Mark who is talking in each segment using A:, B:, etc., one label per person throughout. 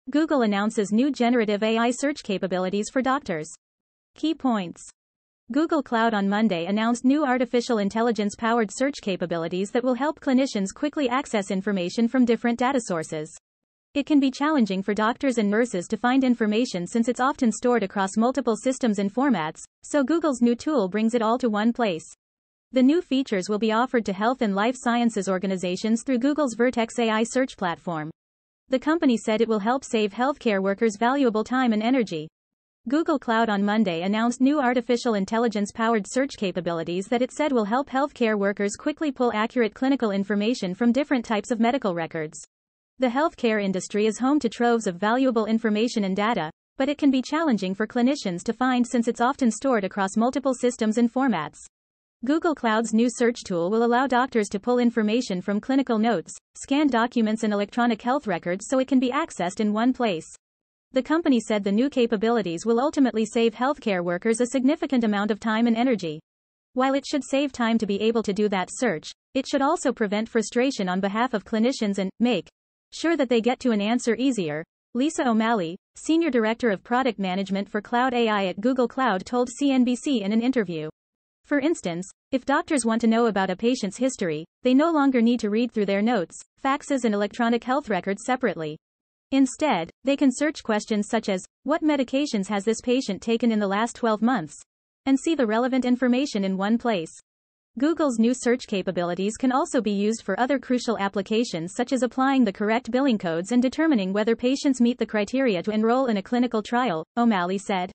A: Google announces new generative AI search capabilities for doctors. Key points. Google Cloud on Monday announced new artificial intelligence-powered search capabilities that will help clinicians quickly access information from different data sources. It can be challenging for doctors and nurses to find information since it's often stored across multiple systems and formats, so Google's new tool brings it all to one place. The new features will be offered to health and life sciences organizations through Google's Vertex AI search platform. The company said it will help save healthcare workers valuable time and energy. Google Cloud on Monday announced new artificial intelligence-powered search capabilities that it said will help healthcare workers quickly pull accurate clinical information from different types of medical records. The healthcare industry is home to troves of valuable information and data, but it can be challenging for clinicians to find since it's often stored across multiple systems and formats. Google Cloud's new search tool will allow doctors to pull information from clinical notes, scanned documents and electronic health records so it can be accessed in one place. The company said the new capabilities will ultimately save healthcare workers a significant amount of time and energy. While it should save time to be able to do that search, it should also prevent frustration on behalf of clinicians and make sure that they get to an answer easier. Lisa O'Malley, Senior Director of Product Management for Cloud AI at Google Cloud, told CNBC in an interview. For instance, if doctors want to know about a patient's history, they no longer need to read through their notes, faxes and electronic health records separately. Instead, they can search questions such as, what medications has this patient taken in the last 12 months? And see the relevant information in one place. Google's new search capabilities can also be used for other crucial applications such as applying the correct billing codes and determining whether patients meet the criteria to enroll in a clinical trial, O'Malley said.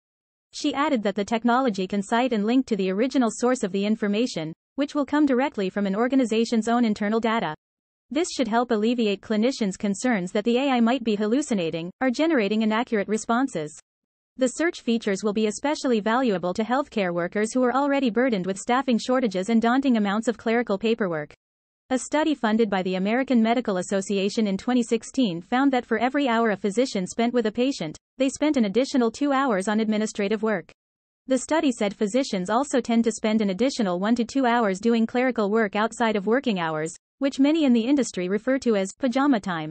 A: She added that the technology can cite and link to the original source of the information, which will come directly from an organization's own internal data. This should help alleviate clinicians' concerns that the AI might be hallucinating or generating inaccurate responses. The search features will be especially valuable to healthcare workers who are already burdened with staffing shortages and daunting amounts of clerical paperwork. A study funded by the American Medical Association in 2016 found that for every hour a physician spent with a patient, they spent an additional 2 hours on administrative work. The study said physicians also tend to spend an additional 1 to 2 hours doing clerical work outside of working hours, which many in the industry refer to as pajama time.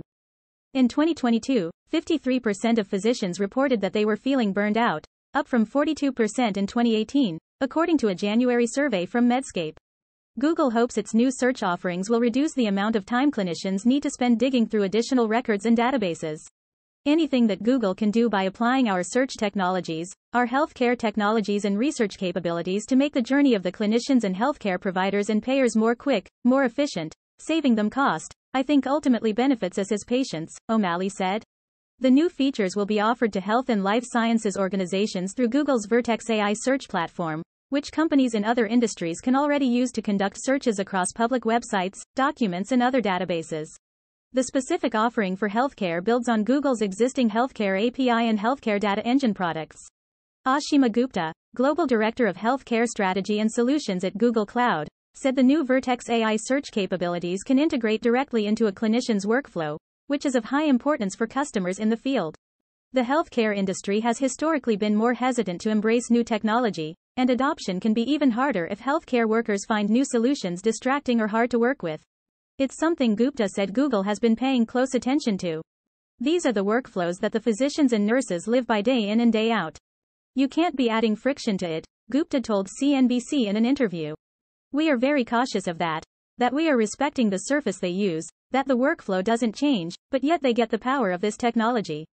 A: In 2022, 53% of physicians reported that they were feeling burned out, up from 42% in 2018, according to a January survey from Medscape. Google hopes its new search offerings will reduce the amount of time clinicians need to spend digging through additional records and databases. Anything that Google can do by applying our search technologies, our healthcare technologies and research capabilities to make the journey of the clinicians and healthcare providers and payers more quick, more efficient, saving them cost, I think ultimately benefits us as patients, O'Malley said. The new features will be offered to health and life sciences organizations through Google's Vertex AI search platform, which companies in other industries can already use to conduct searches across public websites, documents and other databases. The specific offering for healthcare builds on Google's existing Healthcare API and Healthcare Data Engine products. Ashima Gupta, Global Director of Healthcare Strategy and Solutions at Google Cloud, said the new Vertex AI search capabilities can integrate directly into a clinician's workflow, which is of high importance for customers in the field. The healthcare industry has historically been more hesitant to embrace new technology, and adoption can be even harder if healthcare workers find new solutions distracting or hard to work with. It's something Gupta said Google has been paying close attention to. These are the workflows that the physicians and nurses live by day in and day out. You can't be adding friction to it, Gupta told CNBC in an interview. We are very cautious of that. That we are respecting the surface they use, that the workflow doesn't change, but yet they get the power of this technology.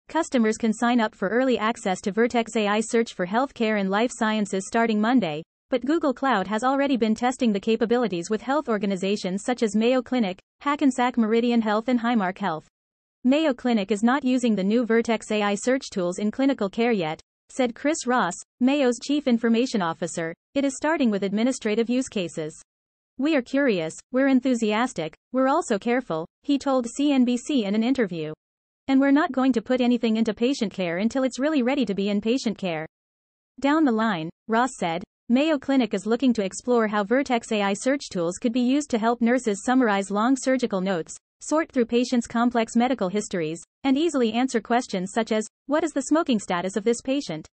A: Customers can sign up for early access to Vertex AI search for healthcare and life sciences starting Monday, but Google Cloud has already been testing the capabilities with health organizations such as Mayo Clinic, Hackensack Meridian Health and Highmark Health. Mayo Clinic is not using the new Vertex AI search tools in clinical care yet, said Chris Ross, Mayo's Chief Information Officer. It is starting with administrative use cases. We are curious, we're enthusiastic, we're also careful, he told CNBC in an interview. And we're not going to put anything into patient care until it's really ready to be in patient care. Down the line, Ross said, Mayo Clinic is looking to explore how Vertex AI search tools could be used to help nurses summarize long surgical notes, sort through patients' complex medical histories, and easily answer questions such as, what is the smoking status of this patient?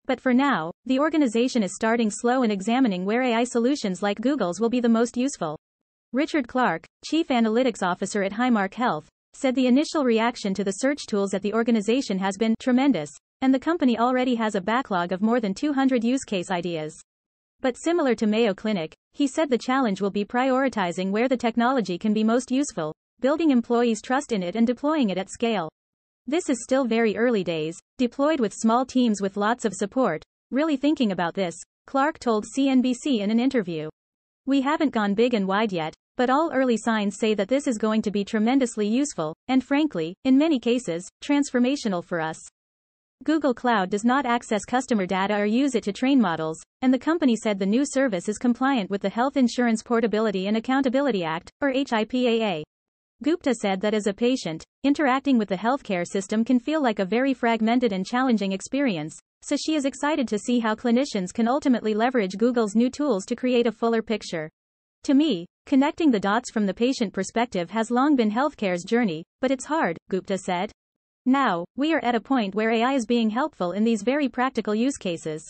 A: But for now, the organization is starting slow and examining where AI solutions like Google's will be the most useful. Richard Clark, Chief Analytics Officer at Highmark Health, said the initial reaction to the search tools at the organization has been tremendous, and the company already has a backlog of more than 200 use case ideas. But similar to Mayo Clinic, he said the challenge will be prioritizing where the technology can be most useful, building employees' trust in it and deploying it at scale. This is still very early days, deployed with small teams with lots of support. Really thinking about this, Clark told CNBC in an interview. We haven't gone big and wide yet, but all early signs say that this is going to be tremendously useful, and frankly, in many cases, transformational for us. Google Cloud does not access customer data or use it to train models, and the company said the new service is compliant with the Health Insurance Portability and Accountability Act, or HIPAA. Gupta said that as a patient, interacting with the healthcare system can feel like a very fragmented and challenging experience, so she is excited to see how clinicians can ultimately leverage Google's new tools to create a fuller picture. To me, connecting the dots from the patient perspective has long been healthcare's journey, but it's hard, Gupta said. Now, we are at a point where AI is being helpful in these very practical use cases.